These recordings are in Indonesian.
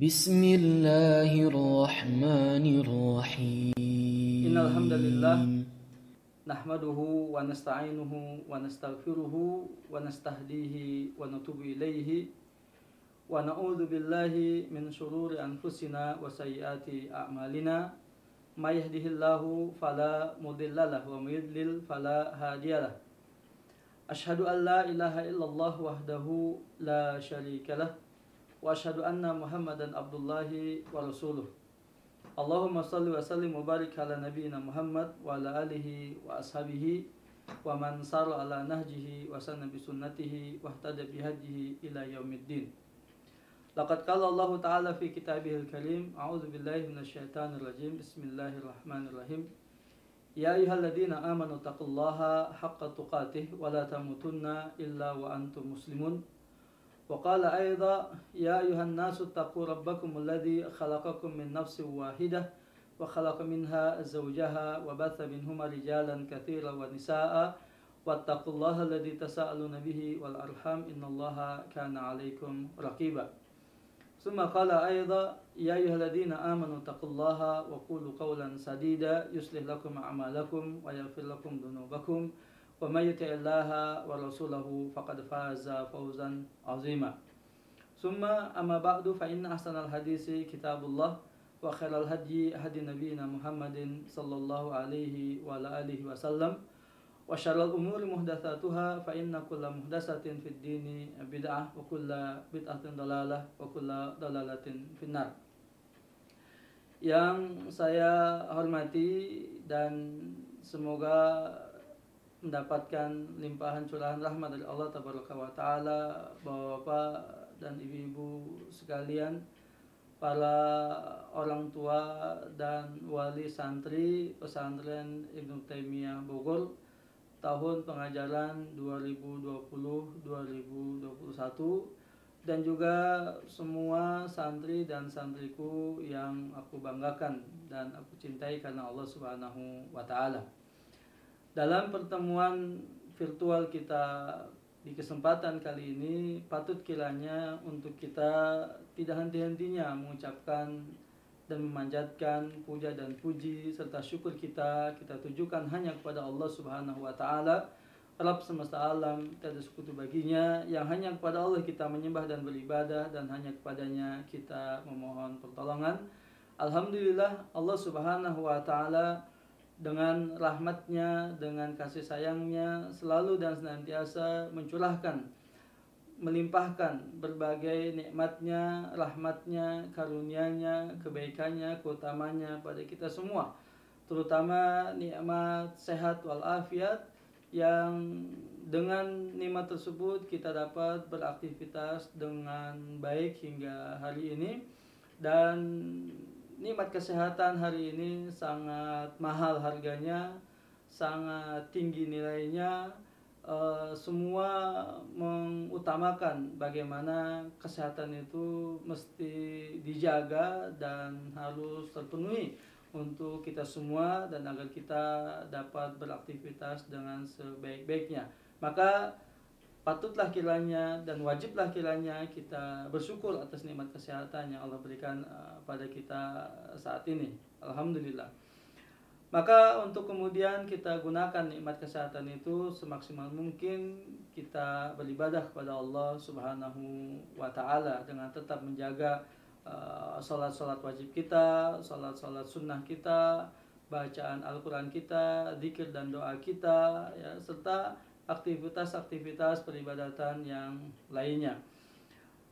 Bismillahirrahmanirrahim. Innal hamdalillah nahmaduhu wa nasta'inuhu wa nastaghfiruhu wa nastahdihi wa natubu ilaihi wa na'udzu billahi min shururi anfusina wa sayyiati a'malina may yahdihillahu fala mudhillalah wa may yudlil fala hadiyalah. Asyhadu an la ilaha illallah wahdahu la syarikalah wa asyhadu anna Muhammadan abdullahi wa rasuluh. Allahumma salli wa sallim wa barik ala nabiyyina Muhammad wa ala alihi wa ashabihi wa man sara ala nahjihi wa sanna bi sunnatihi wa ihtada bi hadihi ila yaumiddin. Laqad qala Allah ta'ala fi kitabihil karim, a'udzu billahi minasyaitonir rajim. Bismillahirrahmanirrahim. Ya ayyuhalladzina amanu taqullaha haqqa tuqatih wa la tamutunna illa wa antum muslimun. وقال أيضا يا أيها الناس اتقوا ربكم الذي خلقكم من نفس واحدة وخلق منها زوجها وبث منهما رجالا كثيرا ونساء واتقوا الله الذي تساءلون به والأرحام إن الله كان عليكم رقيبا. ثم قال أيضا يا أيها الذين آمنوا اتقوا الله وقولوا قولا سديدا يصلح لكم أعمالكم ويغفر لكم ذنوبكم وَمَن يُطِعِ اللَّهَ وَرَسُولَهُ فَقَدْ فَازَ فَوْزًا عَظِيمًا. ثُمَّ أَمَّا بَعْدُ فَإِنَّ أَحْسَنَ الْحَدِيثِ كِتَابُ اللَّهِ وَخَيْرَ الْهَدْيِ هَدْيُ نَبِيِّنَا مُحَمَّدٍ صلى الله عليه وعلى آله وسلم وشر الأمور محدثاتها فإن كل محدثة في الدين بدعة وكل بدعة ضلالة وكل ضلالة في النار. Yang saya hormati dan semoga mendapatkan limpahan curahan rahmat dari Allah Tabaraka wa Ta'ala, bapak-bapak dan ibu-ibu sekalian, para orang tua dan wali santri pesantren Ibnu Taimiyah Bogor tahun pengajaran 2020-2021, dan juga semua santri dan santriku yang aku banggakan dan aku cintai karena Allah Subhanahu wa Ta'ala. Dalam pertemuan virtual kita di kesempatan kali ini, patut kiranya untuk kita tidak henti-hentinya mengucapkan dan memanjatkan puja dan puji serta syukur kita tujukan hanya kepada Allah Subhanahu wa Ta'ala, Rabb semesta alam, tiada sekutu baginya, yang hanya kepada Allah kita menyembah dan beribadah, dan hanya kepadanya kita memohon pertolongan. Alhamdulillah, Allah Subhanahu wa Ta'ala dengan rahmatnya, dengan kasih sayangnya selalu dan senantiasa mencurahkan, melimpahkan berbagai nikmatnya, rahmatnya, karunia-Nya, kebaikannya, keutamanya pada kita semua, terutama nikmat sehat walafiat, yang dengan nikmat tersebut kita dapat beraktivitas dengan baik hingga hari ini. Dan nikmat kesehatan hari ini sangat mahal harganya, sangat tinggi nilainya. Semua mengutamakan bagaimana kesehatan itu mesti dijaga dan harus terpenuhi untuk kita semua, dan agar kita dapat beraktivitas dengan sebaik-baiknya. Maka patutlah kiranya dan wajiblah kiranya kita bersyukur atas nikmat kesehatan yang Allah berikan pada kita saat ini. Alhamdulillah. Maka untuk kemudian kita gunakan nikmat kesehatan itu semaksimal mungkin, kita beribadah kepada Allah Subhanahu wa Ta'ala dengan tetap menjaga salat-salat wajib kita, salat-salat sunnah kita, bacaan Al-Quran kita, zikir dan doa kita, ya, serta aktivitas-aktivitas peribadatan yang lainnya.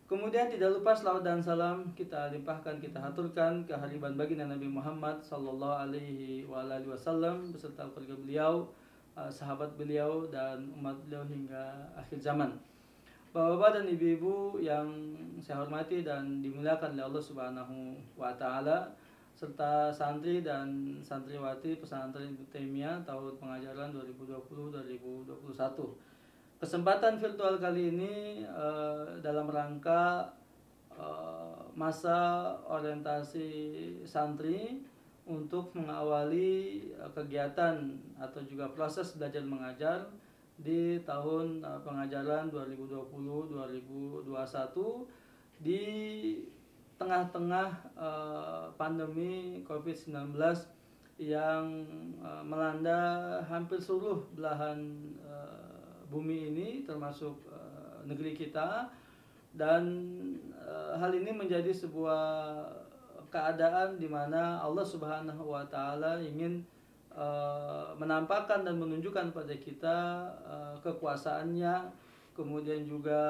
Kemudian tidak lupa selawat dan salam kita limpahkan, kita haturkan ke hariban baginda Nabi Muhammad sallallahu alaihi wasallam beserta keluarga beliau, sahabat beliau dan umat beliau hingga akhir zaman. Bapak-bapak dan ibu-ibu yang saya hormati dan dimuliakan oleh Allah Subhanahu wa Ta'ala, serta santri dan santriwati pesantren Ibnu Taimiyah tahun pengajaran 2020-2021. Kesempatan virtual kali ini dalam rangka masa orientasi santri untuk mengawali kegiatan atau juga proses belajar mengajar di tahun pengajaran 2020-2021 di tengah-tengah pandemi COVID-19 yang melanda hampir seluruh belahan bumi ini, termasuk negeri kita, dan hal ini menjadi sebuah keadaan di mana Allah Subhanahu wa taala ingin menampakkan dan menunjukkan pada kita kekuasaannya, kemudian juga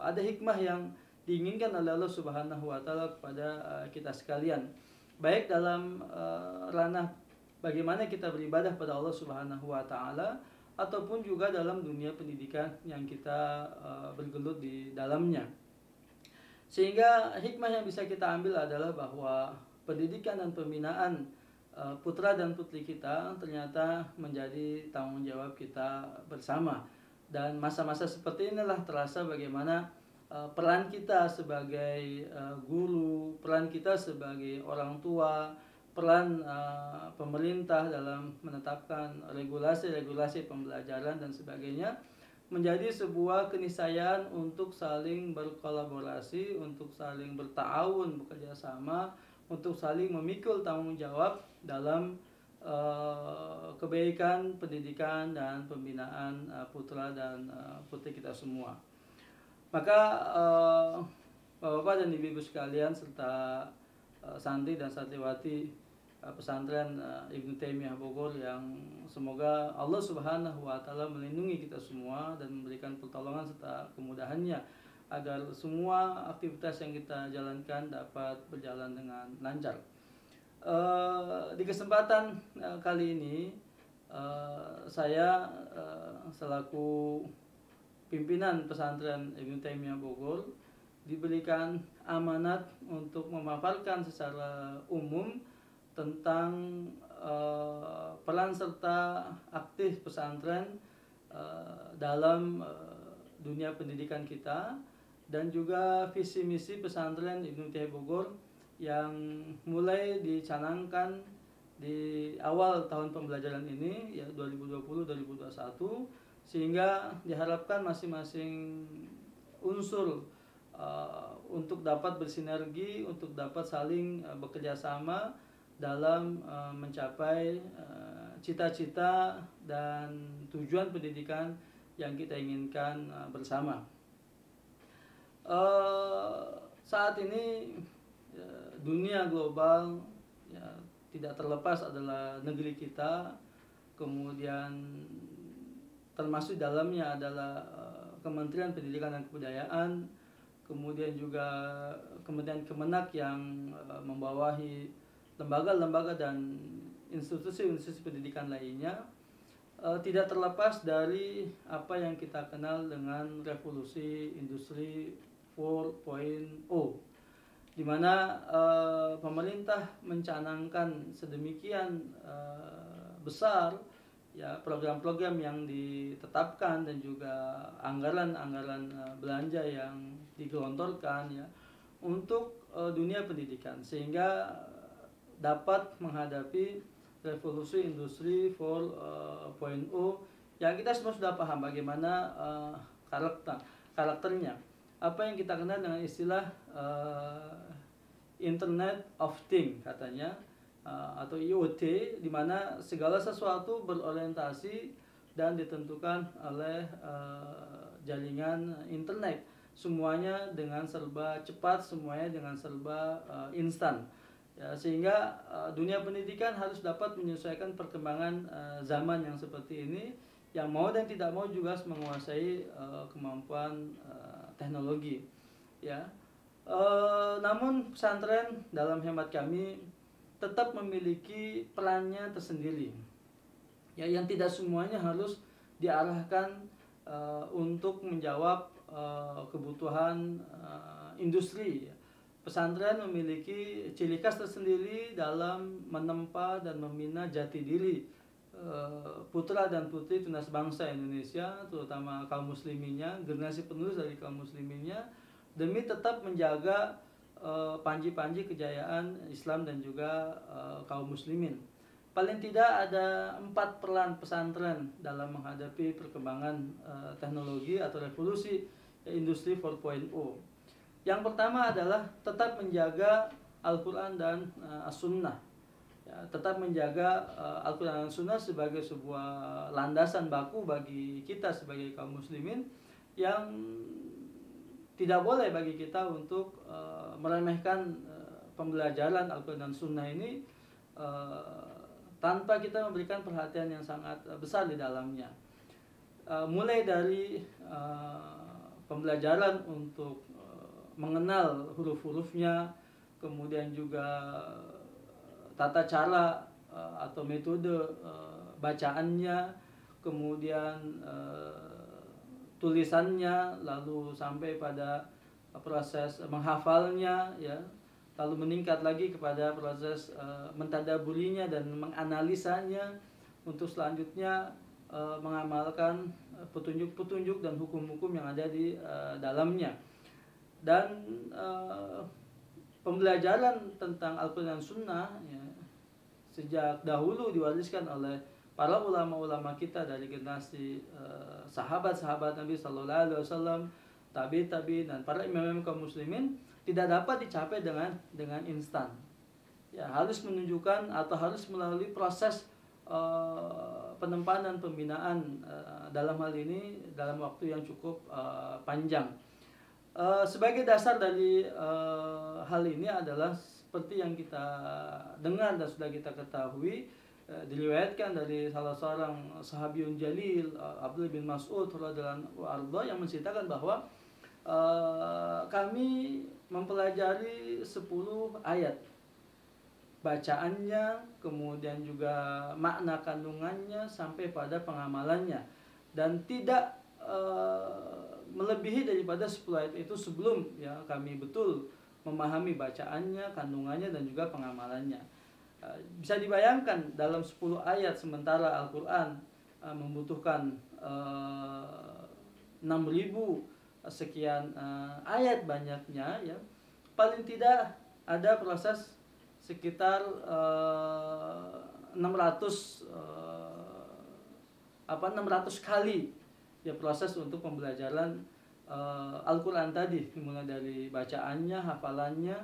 ada hikmah yang diinginkan oleh Allah Subhanahu wa taala kepada kita sekalian, baik dalam ranah bagaimana kita beribadah pada Allah Subhanahu wa taala, ataupun juga dalam dunia pendidikan yang kita bergelut di dalamnya. Sehingga hikmah yang bisa kita ambil adalah bahwa pendidikan dan pembinaan putra dan putri kita ternyata menjadi tanggung jawab kita bersama. Dan masa-masa seperti inilah terasa bagaimana peran kita sebagai guru, peran kita sebagai orang tua, peran pemerintah dalam menetapkan regulasi-regulasi pembelajaran dan sebagainya menjadi sebuah keniscayaan untuk saling berkolaborasi, untuk saling berta'awun, bekerja sama, untuk saling memikul tanggung jawab dalam kebaikan pendidikan dan pembinaan putra dan putri kita semua. Maka Bapak dan Ibu sekalian serta santri dan santriwati pesantren Ibnu Taimiyah Bogor, yang semoga Allah Subhanahu wa taala melindungi kita semua dan memberikan pertolongan serta kemudahannya agar semua aktivitas yang kita jalankan dapat berjalan dengan lancar. Di kesempatan kali ini saya selaku pimpinan pesantren Ibnu Taimiyah Bogor diberikan amanat untuk memaparkan secara umum tentang peran serta aktif pesantren dalam dunia pendidikan kita, dan juga visi misi pesantren Ibnu Taimiyah Bogor yang mulai dicanangkan di awal tahun pembelajaran ini, ya 2020-2021, sehingga diharapkan masing-masing unsur untuk dapat bersinergi, untuk dapat saling bekerja sama dalam mencapai cita-cita dan tujuan pendidikan yang kita inginkan bersama. Saat ini dunia global ya, tidak terlepas adalah negeri kita, kemudian termasuk dalamnya adalah Kementerian Pendidikan dan Kebudayaan, kemudian juga Kementerian Kemenak yang membawahi lembaga-lembaga dan institusi-institusi pendidikan lainnya, tidak terlepas dari apa yang kita kenal dengan revolusi industri 4.0, di mana pemerintah mencanangkan sedemikian besar ya program-program yang ditetapkan dan juga anggaran-anggaran belanja yang digelontorkan ya untuk dunia pendidikan, sehingga dapat menghadapi revolusi industri 4.0 yang kita semua sudah paham bagaimana karakternya. Apa yang kita kenal dengan istilah Internet of Things katanya, atau IoT, di mana segala sesuatu berorientasi dan ditentukan oleh jaringan internet. Semuanya dengan serba cepat, semuanya dengan serba instan. Ya, sehingga dunia pendidikan harus dapat menyesuaikan perkembangan zaman yang seperti ini, yang mau dan tidak mau juga harus menguasai kemampuan teknologi. Ya, namun pesantren dalam hemat kami tetap memiliki perannya tersendiri. Ya, yang tidak semuanya harus diarahkan untuk menjawab kebutuhan industri. Pesantren memiliki ciri khas tersendiri dalam menempa dan membina jati diri putra dan putri tunas bangsa Indonesia, terutama kaum musliminnya, generasi penerus dari kaum musliminnya, demi tetap menjaga panji-panji kejayaan Islam dan juga kaum muslimin. Paling tidak ada 4 peran pesantren dalam menghadapi perkembangan teknologi atau revolusi industri 4.0. Yang pertama adalah tetap menjaga Al-Quran dan As-Sunnah. Ya, tetap menjaga Al-Quran dan Sunnah sebagai sebuah landasan baku bagi kita sebagai kaum muslimin, yang tidak boleh bagi kita untuk meremehkan pembelajaran Al-Quran dan Sunnah ini tanpa kita memberikan perhatian yang sangat besar di dalamnya. Mulai dari pembelajaran untuk mengenal huruf-hurufnya, kemudian juga tata cara atau metode bacaannya, kemudian tulisannya, lalu sampai pada proses menghafalnya, ya, lalu meningkat lagi kepada proses mentadaburinya dan menganalisanya, untuk selanjutnya mengamalkan petunjuk-petunjuk dan hukum-hukum yang ada di dalamnya. Dan pembelajaran tentang Al-Quran dan Sunnah, ya, sejak dahulu diwariskan oleh para ulama-ulama kita dari generasi sahabat-sahabat Nabi Sallallahu Alaihi Wasallam, tabi dan para imam-imam kaum muslimin, tidak dapat dicapai dengan instan. Ya, harus menunjukkan atau harus melalui proses penempanan pembinaan, dalam hal ini dalam waktu yang cukup panjang. Sebagai dasar dari hal ini adalah seperti yang kita dengar dan sudah kita ketahui, diriwayatkan dari salah seorang sahabiyun jalil, Abdullah bin Mas'ud radhiyallahu anhu, yang menceritakan bahwa kami mempelajari 10 ayat, bacaannya, kemudian juga makna kandungannya sampai pada pengamalannya, dan tidak melebihi daripada 10 ayat itu sebelum, ya, kami betul memahami bacaannya, kandungannya, dan juga pengamalannya. Bisa dibayangkan dalam 10 ayat sementara Al-Quran membutuhkan 6.000 sekian ayat banyaknya, ya, paling tidak ada proses sekitar 600 kali, ya, proses untuk pembelajaran Al-Quran tadi, mulai dari bacaannya, hafalannya,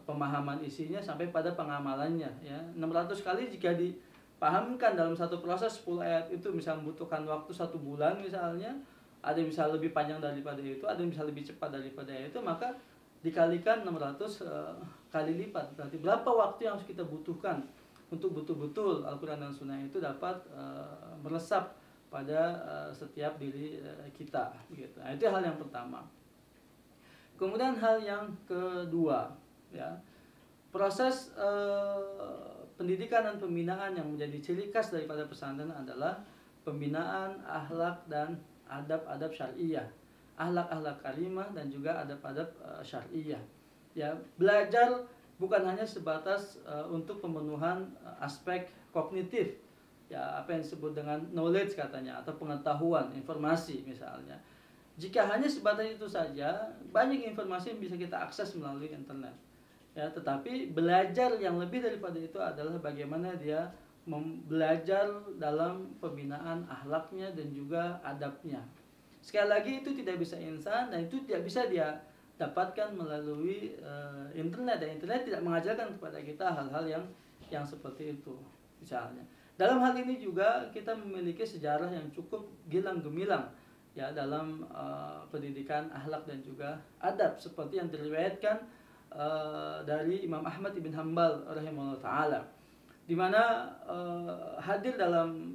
pemahaman isinya sampai pada pengamalannya, ya. 600 kali jika dipahamkan dalam satu proses 10 ayat itu misalnya membutuhkan waktu 1 bulan misalnya, ada yang bisa lebih panjang daripada itu, ada yang bisa lebih cepat daripada itu, maka dikalikan 600 kali lipat. Berarti berapa waktu yang harus kita butuhkan untuk betul-betul Al-Quran dan Sunnah itu dapat meresap pada setiap diri kita, gitu. Nah, itu hal yang pertama. Kemudian hal yang kedua, ya, proses pendidikan dan pembinaan yang menjadi ciri khas daripada pesantren adalah pembinaan akhlak dan adab-adab syariah, akhlak-akhlak karimah dan juga adab-adab syariah. Ya, belajar bukan hanya sebatas untuk pemenuhan aspek kognitif, ya, apa yang disebut dengan knowledge katanya, atau pengetahuan, informasi misalnya. Jika hanya sebatas itu saja, banyak informasi yang bisa kita akses melalui internet, ya. Tetapi belajar yang lebih daripada itu adalah bagaimana dia belajar dalam pembinaan akhlaknya dan juga adabnya. Sekali lagi, itu tidak bisa instan dan itu tidak bisa dia dapatkan melalui internet, dan internet tidak mengajarkan kepada kita hal-hal yang seperti itu misalnya. Dalam hal ini juga kita memiliki sejarah yang cukup gilang gemilang, ya, dalam pendidikan akhlak dan juga adab, seperti yang diriwayatkan dari Imam Ahmad ibn Hanbal rahimahullah taala, di mana hadir dalam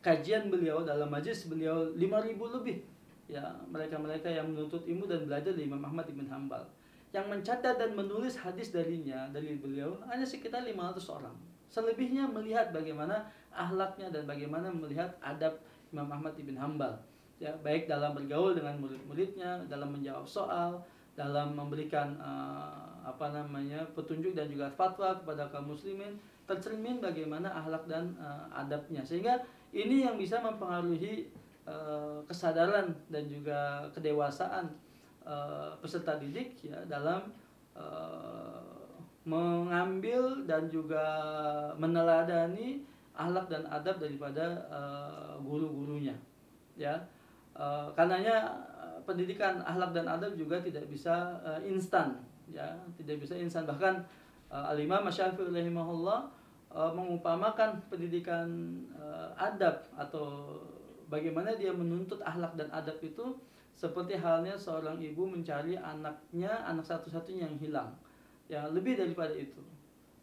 kajian beliau, dalam majelis beliau 5.000 lebih, ya, mereka-mereka yang menuntut ilmu dan belajar dari Imam Ahmad ibn Hanbal. Yang mencatat dan menulis hadis darinya, dari beliau, hanya sekitar 500 orang. Selebihnya melihat bagaimana akhlaknya dan bagaimana melihat adab Imam Ahmad ibn Hanbal, ya, baik dalam bergaul dengan murid-muridnya, dalam menjawab soal, dalam memberikan petunjuk dan juga fatwa kepada kaum muslimin, tercermin bagaimana akhlak dan adabnya. Sehingga ini yang bisa mempengaruhi kesadaran dan juga kedewasaan peserta didik, ya, dalam mengambil dan juga meneladani akhlak dan adab daripada guru-gurunya, ya. Karenanya pendidikan akhlak dan adab juga tidak bisa instan, ya, tidak bisa instan. Bahkan Al-Imam Syafi'i rahimahullah mengumpamakan pendidikan adab atau bagaimana dia menuntut akhlak dan adab itu seperti halnya seorang ibu mencari anaknya, anak satu-satunya yang hilang. Ya, lebih daripada itu.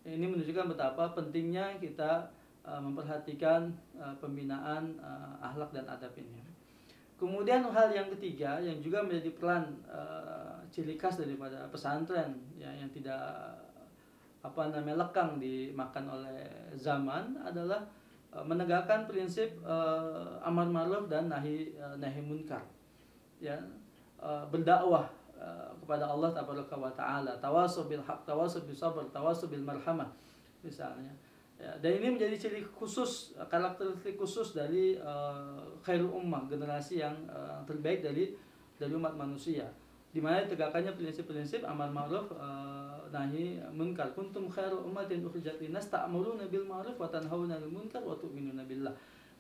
Ini menunjukkan betapa pentingnya kita memperhatikan pembinaan akhlak dan adab ini. Kemudian hal yang ketiga yang juga menjadi peran ciri khas daripada pesantren, ya, yang tidak lekang dimakan oleh zaman adalah menegakkan prinsip amar ma'ruf dan nahi munkar, ya, berdakwah kepada Allah tabaraka wa taala, tawasau bil haq, tawasau bis sabr, tawasau bil marhamah misalnya. Ya, dan ini menjadi ciri khusus, karakteristik khusus dari khairul ummah, generasi yang terbaik dari umat manusia, di mana ditegakkannya prinsip-prinsip amar ma'ruf nahi munkar. Kuntum khairu ummatin ukhrijat linnas ta'muruna bil ma'ruf wa tanhauna 'anil munkar wa tu'minuna billah.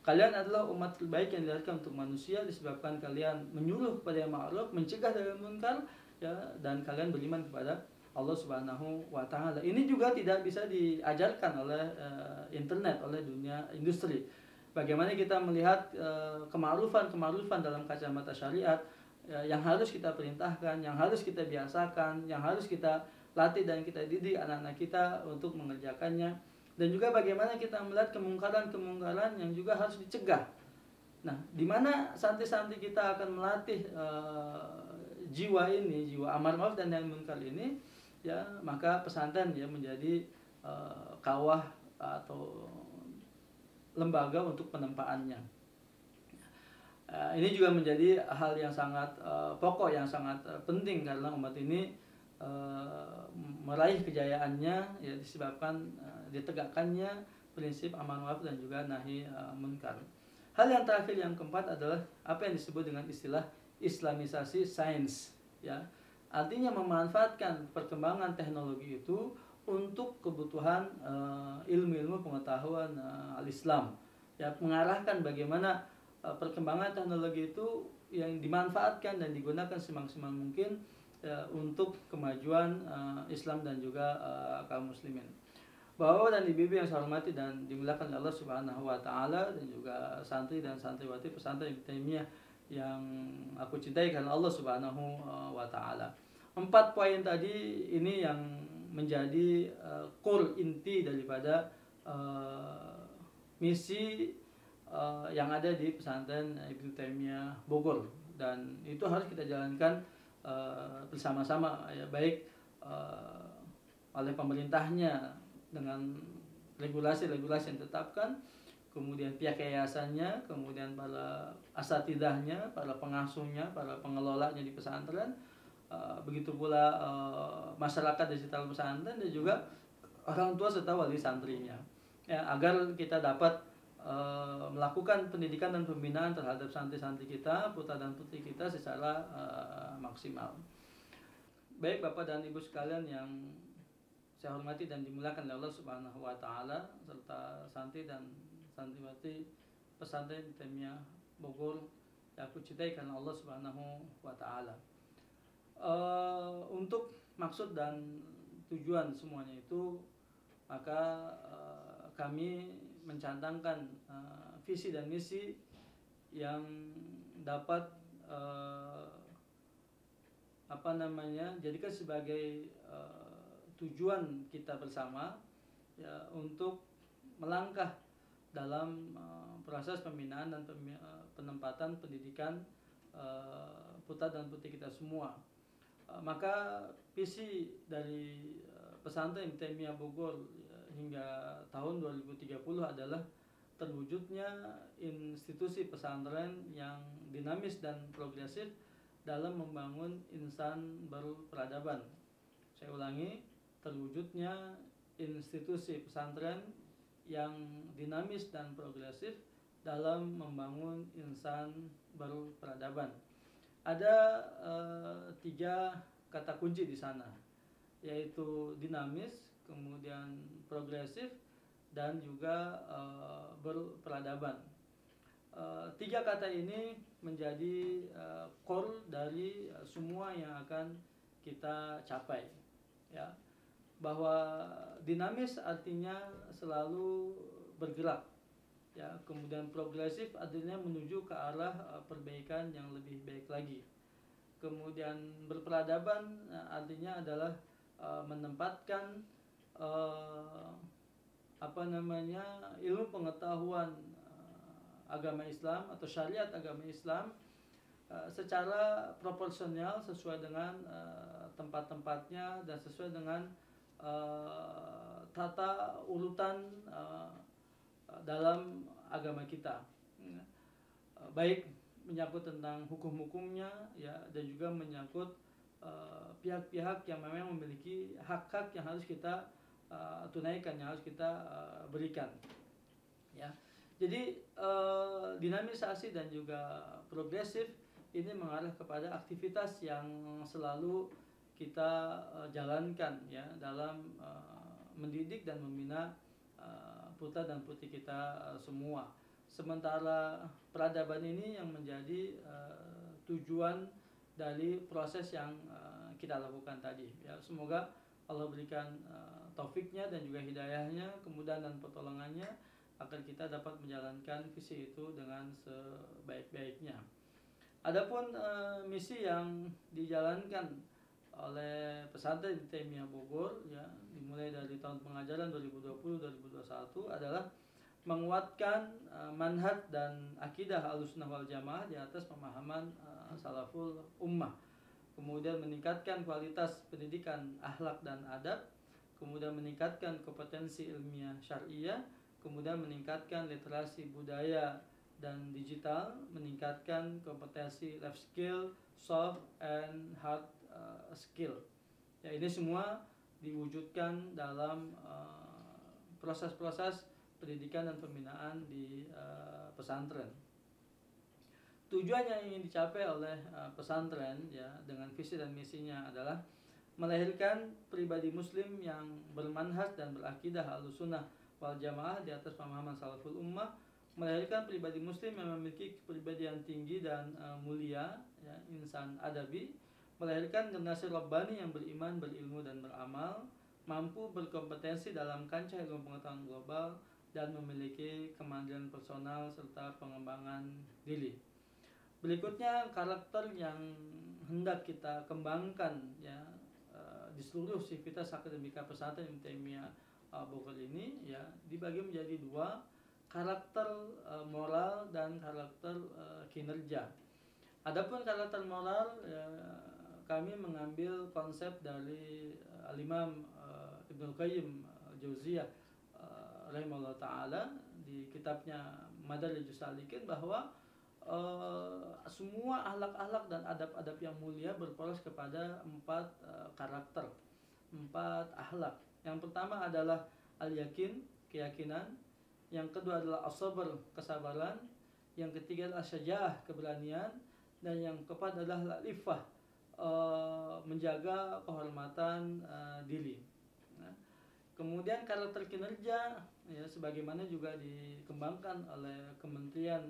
Kalian adalah umat terbaik yang dilahirkan untuk manusia disebabkan kalian menyuruh kepada yang ma'ruf, mencegah dari munkar, ya, dan kalian beriman kepada Allah Subhanahu wa taala. Ini juga tidak bisa diajarkan oleh internet, oleh dunia industri. Bagaimana kita melihat kema'rufan dalam kacamata syariat, yang harus kita perintahkan, yang harus kita biasakan, yang harus kita latih dan kita didik anak-anak kita untuk mengerjakannya. Dan juga bagaimana kita melihat kemungkaran yang juga harus dicegah. Nah, di mana santri-santri kita akan melatih jiwa amar ma'ruf dan nahi munkar ini, ya, maka pesantren ya menjadi kawah atau lembaga untuk penempaannya. Ini juga menjadi hal yang sangat pokok, yang sangat penting karena umat ini meraih kejayaannya ya disebabkan ditegakkannya prinsip amar ma'ruf dan juga nahi munkar. Hal yang terakhir, yang keempat, adalah apa yang disebut dengan istilah islamisasi sains, ya. Artinya memanfaatkan perkembangan teknologi itu untuk kebutuhan ilmu-ilmu pengetahuan al-Islam, ya, mengarahkan bagaimana perkembangan teknologi itu yang dimanfaatkan dan digunakan semaksimal mungkin untuk kemajuan Islam dan juga kaum muslimin. Bapak dan ibu-ibu yang saya hormati dan dimuliakan oleh Allah Subhanahu wa taala, dan juga santri dan santriwati pesantren Ibnu Taimiyah yang aku cintai karena Allah Subhanahu wa taala. 4 poin tadi ini yang menjadi core inti daripada misi yang ada di pesantren Ibnu Taimiyah Bogor, dan itu harus kita jalankan bersama-sama, ya, baik oleh pemerintahnya dengan regulasi-regulasi yang ditetapkan, kemudian pihak yayasannya, kemudian para asatidahnya, para pengasuhnya, para pengelolanya di pesantren, begitu pula masyarakat di sekitar pesantren, dan juga orang tua serta wali santrinya, ya, agar kita dapat melakukan pendidikan dan pembinaan terhadap santri-santri kita, putra dan putri kita secara maksimal. Baik Bapak dan Ibu sekalian yang saya hormati dan dimuliakan oleh Allah Subhanahu wa taala, serta santri dan santriwati pesantren Taimiyah Bogor yang aku cintai karena Allah Subhanahu wa taala. Untuk maksud dan tujuan semuanya itu, maka kami mencantangkan visi dan misi yang dapat jadikan sebagai tujuan kita bersama, ya, untuk melangkah dalam proses pembinaan dan penempatan pendidikan putra dan putri kita semua. Maka visi dari pesantren Ibnu Taimiyah Bogor hingga tahun 2030 adalah terwujudnya institusi pesantren yang dinamis dan progresif dalam membangun insan baru peradaban. Saya ulangi, terwujudnya institusi pesantren yang dinamis dan progresif dalam membangun insan baru peradaban. Ada 3 kata kunci di sana, yaitu dinamis, kemudian progresif, dan juga berperadaban. tiga kata ini menjadi core dari semua yang akan kita capai, ya. Bahwa dinamis artinya selalu bergerak, ya. Kemudian progresif artinya menuju ke arah perbaikan yang lebih baik lagi. Kemudian berperadaban artinya adalah menempatkan ilmu pengetahuan agama Islam atau syariat agama Islam secara proporsional sesuai dengan tempat-tempatnya dan sesuai dengan tata urutan dalam agama kita, baik menyangkut tentang hukum-hukumnya, ya, dan juga menyangkut pihak-pihak yang memang memiliki hak-hak yang harus kita tunaikan, yang harus kita berikan, ya. Jadi dinamisasi dan juga progresif ini mengarah kepada aktivitas yang selalu kita jalankan, ya, dalam mendidik dan membina putra dan putri kita semua. Sementara peradaban ini yang menjadi tujuan dari proses yang kita lakukan tadi, ya. Semoga Allah berikan taufiknya dan juga hidayahnya, kemudahan dan pertolongannya agar kita dapat menjalankan visi itu dengan sebaik-baiknya. Adapun misi yang dijalankan oleh pesantren Ibnu Taimiyah Bogor, ya, dimulai dari tahun pengajaran 2020-2021 adalah menguatkan manhaj dan akidah Ahlussunnah wal Jamaah di atas pemahaman salaful ummah. Kemudian meningkatkan kualitas pendidikan akhlak dan adab, kemudian meningkatkan kompetensi ilmiah syariah, kemudian meningkatkan literasi budaya dan digital, meningkatkan kompetensi life skill, soft and hard skill. Ya, ini semua diwujudkan dalam proses-proses pendidikan dan pembinaan di pesantren. Tujuan yang ingin dicapai oleh pesantren, ya, dengan visi dan misinya adalah melahirkan pribadi muslim yang bermanhaj dan berakidah Ahlussunnah wal Jamaah di atas pemahaman salaful ummah, melahirkan pribadi muslim yang memiliki kepribadian tinggi dan mulia, ya, insan adabi, melahirkan generasi Rabbani yang beriman, berilmu dan beramal, mampu berkompetensi dalam kancah ilmu pengetahuan global dan memiliki kemandirian personal serta pengembangan diri. Berikutnya karakter yang hendak kita kembangkan, ya, di seluruh sivitas akademika pesantren Ibnu Taimiyah Bogor ini, ya, dibagi menjadi dua, karakter moral dan karakter kinerja. Adapun karakter moral, ya, kami mengambil konsep dari Al-Imam Ibnu Qayyim Jauziyah rahimahullah ta'ala di kitabnya Madarijus Salikin, bahwa semua akhlak-akhlak dan adab-adab yang mulia berporos kepada 4 karakter, 4 akhlak. Yang pertama adalah al-yakin, keyakinan. Yang kedua adalah as-sabr, kesabaran. Yang ketiga adalah syaja'ah, keberanian. Dan yang keempat adalah al-iffah, menjaga kehormatan diri. Nah, kemudian karakter kinerja, ya, sebagaimana juga dikembangkan oleh Kementerian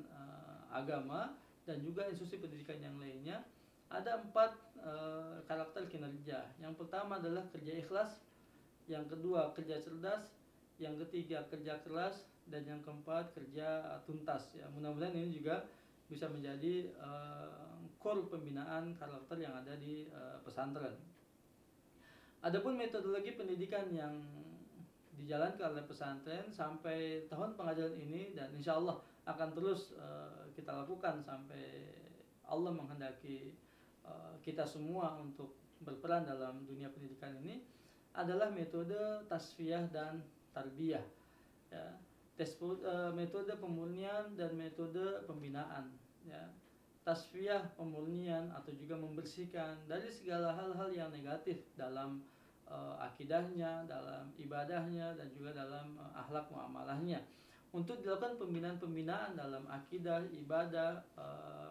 Agama dan juga institusi pendidikan yang lainnya, ada 4 karakter kinerja. Yang pertama adalah kerja ikhlas, yang kedua kerja cerdas, yang ketiga kerja keras, dan yang keempat kerja tuntas. Ya, mudah-mudahan ini juga bisa menjadi core pembinaan karakter yang ada di pesantren. Adapun metodologi pendidikan yang dijalankan oleh pesantren sampai tahun pengajaran ini, dan insya Allah akan terus kita lakukan sampai Allah menghendaki kita semua untuk berperan dalam dunia pendidikan ini, adalah metode tasfiyah dan tarbiyah, ya. Metode pemurnian dan metode pembinaan, ya. Tasfiyah, pemurnian atau juga membersihkan dari segala hal-hal yang negatif dalam akidahnya, dalam ibadahnya, dan juga dalam akhlak muamalahnya, untuk dilakukan pembinaan-pembinaan dalam akidah, ibadah,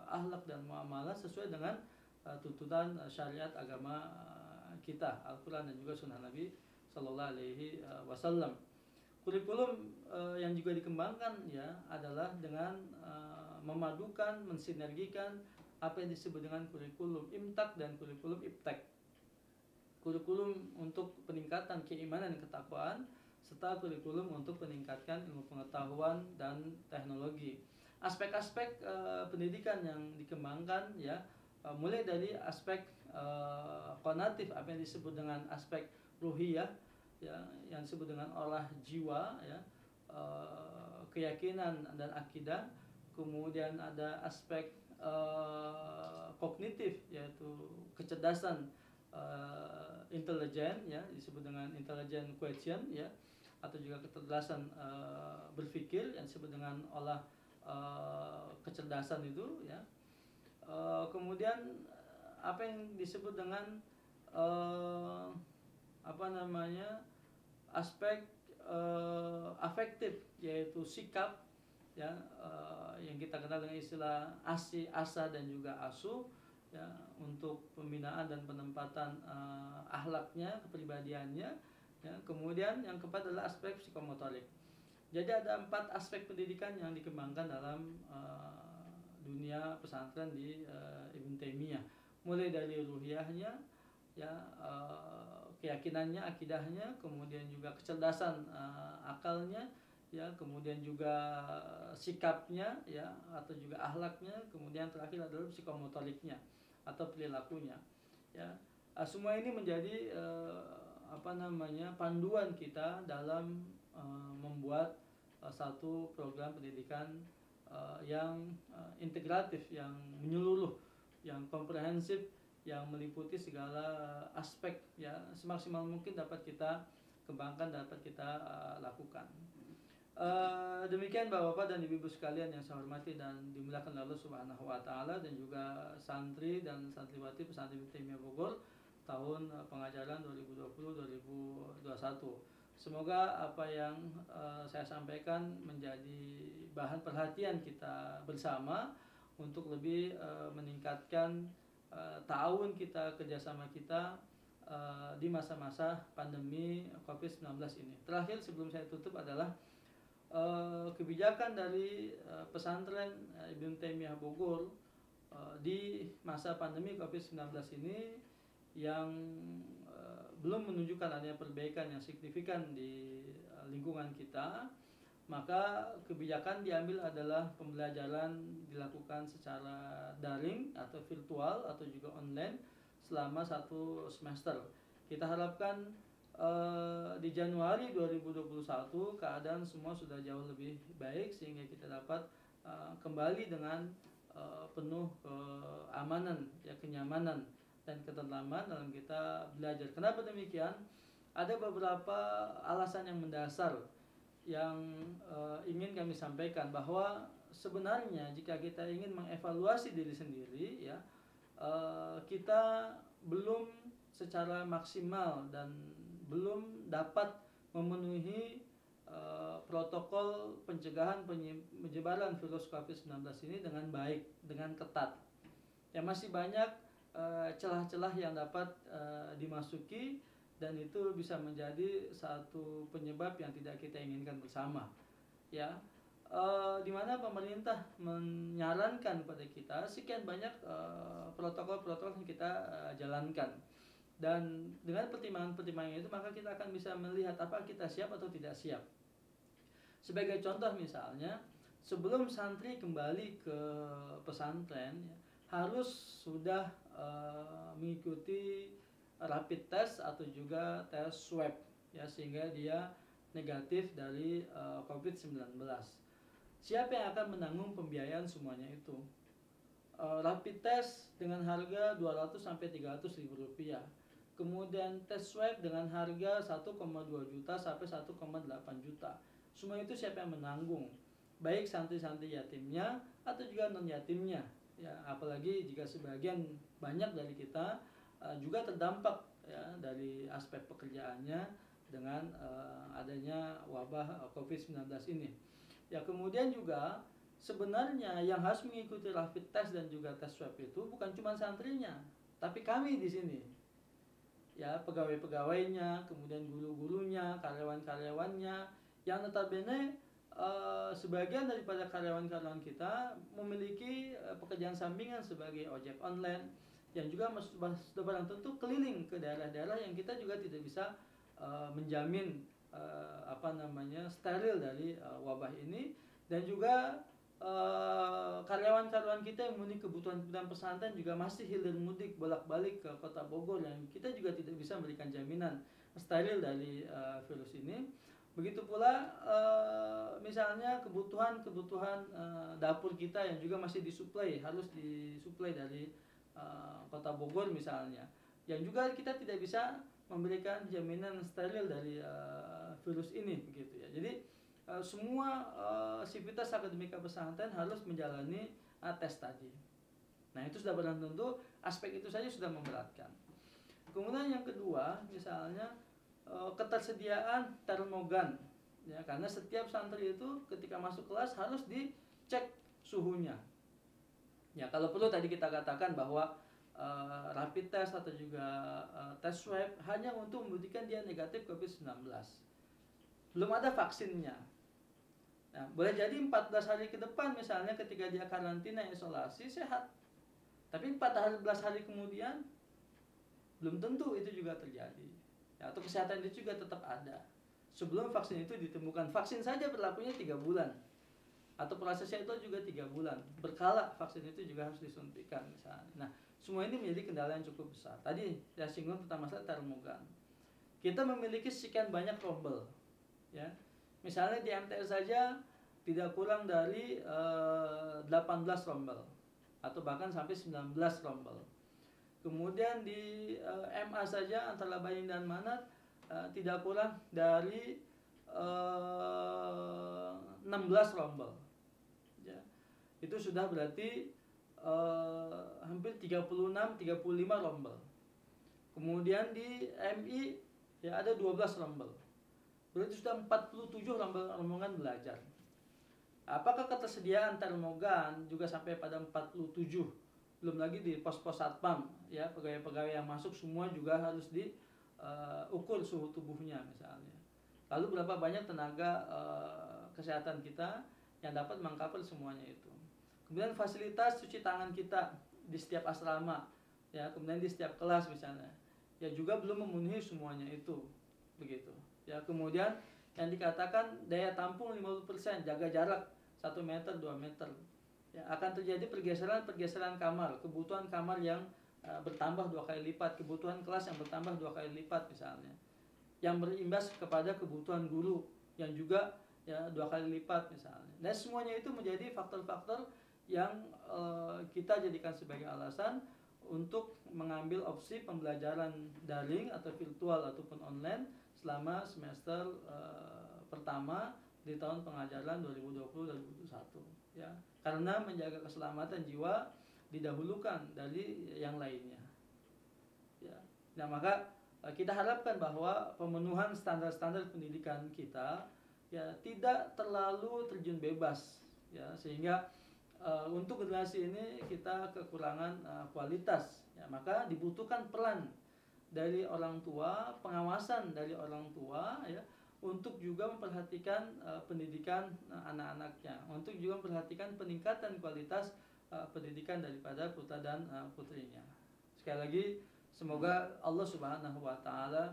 akhlak dan muamalah sesuai dengan tuntutan syariat agama kita, Al-Quran dan juga Sunnah Nabi Sallallahu Alaihi Wasallam. Kurikulum yang juga dikembangkan, ya, adalah dengan memadukan, mensinergikan apa yang disebut dengan kurikulum imtak dan kurikulum iptek. Kurikulum untuk peningkatan keimanan dan ketakwaan, serta kurikulum untuk meningkatkan ilmu pengetahuan dan teknologi. Aspek-aspek pendidikan yang dikembangkan ya, mulai dari aspek konatif, apa yang disebut dengan aspek ruhiyah ya, yang disebut dengan olah jiwa ya, keyakinan dan akidah. Kemudian ada aspek kognitif, yaitu kecerdasan intelijen ya, disebut dengan intelligent quotient ya, atau juga kecerdasan berpikir yang disebut dengan olah kecerdasan itu ya. Kemudian apa yang disebut dengan aspek afektif, yaitu sikap ya, yang kita kenal dengan istilah asi, asa dan juga asu ya, untuk pembinaan dan penempatan akhlaknya, kepribadiannya ya. Kemudian yang keempat adalah aspek psikomotorik. Jadi ada 4 aspek pendidikan yang dikembangkan dalam dunia pesantren di Ibnu Taimiyah, mulai dari ruhiyahnya ya, keyakinannya, akidahnya, kemudian juga kecerdasan akalnya ya, kemudian juga sikapnya ya, atau juga akhlaknya, kemudian terakhir adalah psikomotoriknya atau perilakunya ya. Semua ini menjadi panduan kita dalam membuat satu program pendidikan yang integratif, yang menyeluruh, yang komprehensif, yang meliputi segala aspek ya, semaksimal mungkin dapat kita kembangkan, dapat kita lakukan. Demikian Bapak-bapak dan Ibu-ibu sekalian yang saya hormati dan dimuliakan Allah Subhanahu wa taala, dan juga santri dan santriwati pesantren Ibnu Taimiyah Bogor tahun pengajaran 2020-2021. Semoga apa yang saya sampaikan menjadi bahan perhatian kita bersama untuk lebih meningkatkan ta'awun kita, kerjasama kita di masa-masa pandemi COVID-19 ini. Terakhir sebelum saya tutup adalah kebijakan dari pesantren Ibnu Taimiyah Bogor di masa pandemi COVID-19 ini yang belum menunjukkan adanya perbaikan yang signifikan di lingkungan kita. Maka kebijakan diambil adalah pembelajaran dilakukan secara daring atau virtual atau juga online selama 1 semester. Kita harapkan di Januari 2021 keadaan semua sudah jauh lebih baik, sehingga kita dapat kembali dengan penuh keamanan ya, kenyamanan dan ketentraman dalam kita belajar. Kenapa demikian? Ada beberapa alasan yang mendasar yang ingin kami sampaikan, bahwa sebenarnya jika kita ingin mengevaluasi diri sendiri ya, kita belum secara maksimal dan belum dapat memenuhi protokol pencegahan penyebaran virus COVID-19 ini dengan baik, dengan ketat. Ya, masih banyak celah-celah yang dapat dimasuki, dan itu bisa menjadi satu penyebab yang tidak kita inginkan bersama ya. Dimana pemerintah menyarankan kepada kita sekian banyak protokol-protokol yang kita jalankan, dan dengan pertimbangan-pertimbangan itu maka kita akan bisa melihat apa kita siap atau tidak siap. Sebagai contoh misalnya, sebelum santri kembali ke pesantren ya, harus sudah mengikuti rapid test atau juga tes swab ya, sehingga dia negatif dari COVID-19. Siapa yang akan menanggung pembiayaan semuanya itu? Rapid test dengan harga 200 sampai 300 ribu rupiah. Kemudian tes swab dengan harga 1,2 juta sampai 1,8 juta. Semua itu siapa yang menanggung? Baik santri-santri yatimnya atau juga non yatimnya ya, apalagi jika sebagian banyak dari kita juga terdampak ya dari aspek pekerjaannya dengan adanya wabah COVID-19 ini. Ya, kemudian juga sebenarnya yang harus mengikuti rapid test dan juga tes swab itu bukan cuma santrinya, tapi kami di sini. Ya, pegawai-pegawainya, kemudian guru-gurunya, karyawan-karyawannya yang notabene sebagian daripada karyawan-karyawan kita memiliki pekerjaan sampingan sebagai ojek online yang juga sudah barang tentu keliling ke daerah-daerah yang kita juga tidak bisa menjamin steril dari wabah ini, dan juga karyawan-karyawan kita yang memiliki kebutuhan pesantren juga masih hilir mudik bolak-balik ke kota Bogor, yang kita juga tidak bisa memberikan jaminan steril dari virus ini. Begitu pula misalnya kebutuhan dapur kita yang juga masih harus disuplai dari kota Bogor misalnya, yang juga kita tidak bisa memberikan jaminan steril dari virus ini, begitu ya. Jadi semua sivitas akademika pesantren harus menjalani tes tadi. Nah, itu sudah barang tentu aspek itu saja sudah memberatkan. Kemudian yang kedua, misalnya ketersediaan termogan, ya, karena setiap santri itu ketika masuk kelas harus dicek suhunya. Ya, kalau perlu tadi kita katakan bahwa rapid test atau juga tes swab hanya untuk membuktikan dia negatif COVID-19. Belum ada vaksinnya. Nah, boleh jadi 14 hari ke depan misalnya ketika dia karantina isolasi sehat. Tapi 14 hari kemudian belum tentu itu juga terjadi. Ya, atau kesehatan itu juga tetap ada sebelum vaksin itu ditemukan. Vaksin saja berlakunya 3 bulan, atau prosesnya itu juga 3 bulan. Berkala vaksin itu juga harus disuntikan misalnya. Nah, semua ini menjadi kendala yang cukup besar. Tadi saya singgung tentang masalah termogan. Kita memiliki sekian banyak rombel, ya. Misalnya di MTS saja tidak kurang dari 18 rombel atau bahkan sampai 19 rombel. Kemudian di MA saja antara Baying dan Manat tidak kurang dari 16 rombel. Ya. Itu sudah berarti hampir 36-35 rombel. Kemudian di MI ya ada 12 rombel. Berarti sudah 47 rombongan belajar. Apakah ketersediaan termogan juga sampai pada 47? Belum lagi di pos-pos satpam, ya, pegawai-pegawai yang masuk semua juga harus diukur suhu tubuhnya misalnya. Lalu berapa banyak tenaga kesehatan kita yang dapat mengcover semuanya itu. Kemudian fasilitas cuci tangan kita di setiap asrama, ya, kemudian di setiap kelas misalnya, ya juga belum memenuhi semuanya itu, begitu. Ya, kemudian yang dikatakan daya tampung 50%, jaga jarak 1 meter, 2 meter. Ya, akan terjadi pergeseran kamar, kebutuhan kamar yang bertambah 2 kali lipat, kebutuhan kelas yang bertambah 2 kali lipat misalnya, yang berimbas kepada kebutuhan guru yang juga ya 2 kali lipat misalnya. Dan semuanya itu menjadi faktor-faktor yang kita jadikan sebagai alasan untuk mengambil opsi pembelajaran daring atau virtual ataupun online selama semester pertama di tahun pengajaran 2020-2021, ya, karena menjaga keselamatan jiwa didahulukan dari yang lainnya, ya. Nah, maka kita harapkan bahwa pemenuhan standar-standar pendidikan kita ya tidak terlalu terjun bebas, ya, sehingga untuk generasi ini kita kekurangan kualitas, ya, maka dibutuhkan peran dari orang tua, pengawasan dari orang tua, ya, untuk juga memperhatikan pendidikan anak-anaknya, untuk juga memperhatikan peningkatan kualitas pendidikan daripada putra dan putrinya. Sekali lagi, semoga Allah Subhanahu wa taala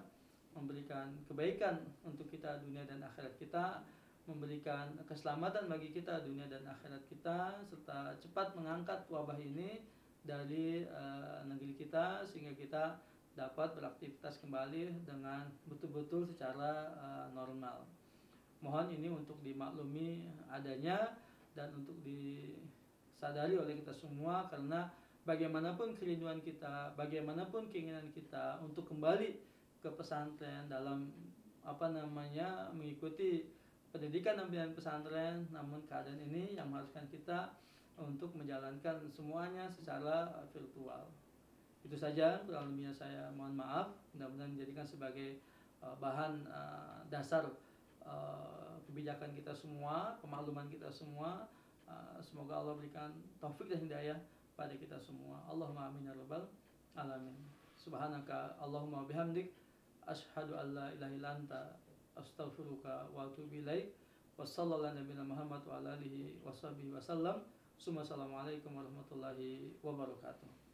memberikan kebaikan untuk kita dunia dan akhirat kita, memberikan keselamatan bagi kita dunia dan akhirat kita, serta cepat mengangkat wabah ini dari negeri kita sehingga kita dapat beraktivitas kembali dengan betul-betul secara normal. Mohon ini untuk dimaklumi adanya dan untuk disadari oleh kita semua, karena bagaimanapun kerinduan kita, bagaimanapun keinginan kita untuk kembali ke pesantren dalam mengikuti pendidikan dan pembinaan pesantren, namun keadaan ini yang mengharuskan kita untuk menjalankan semuanya secara virtual. Itu saja, kurang lebihnya saya mohon maaf. Mudah-mudahan dijadikan sebagai bahan dasar kebijakan kita semua, pemakluman kita semua. Semoga Allah berikan taufik dan hidayah pada kita semua. Allahumma amin ya rabbal alamin. Subhanaka Allahumma bihamdik, asyhadu an la ilaha illa anta, astaghfiruka wa atubu ilaik. Wassalamualaikum warahmatullahi wabarakatuh.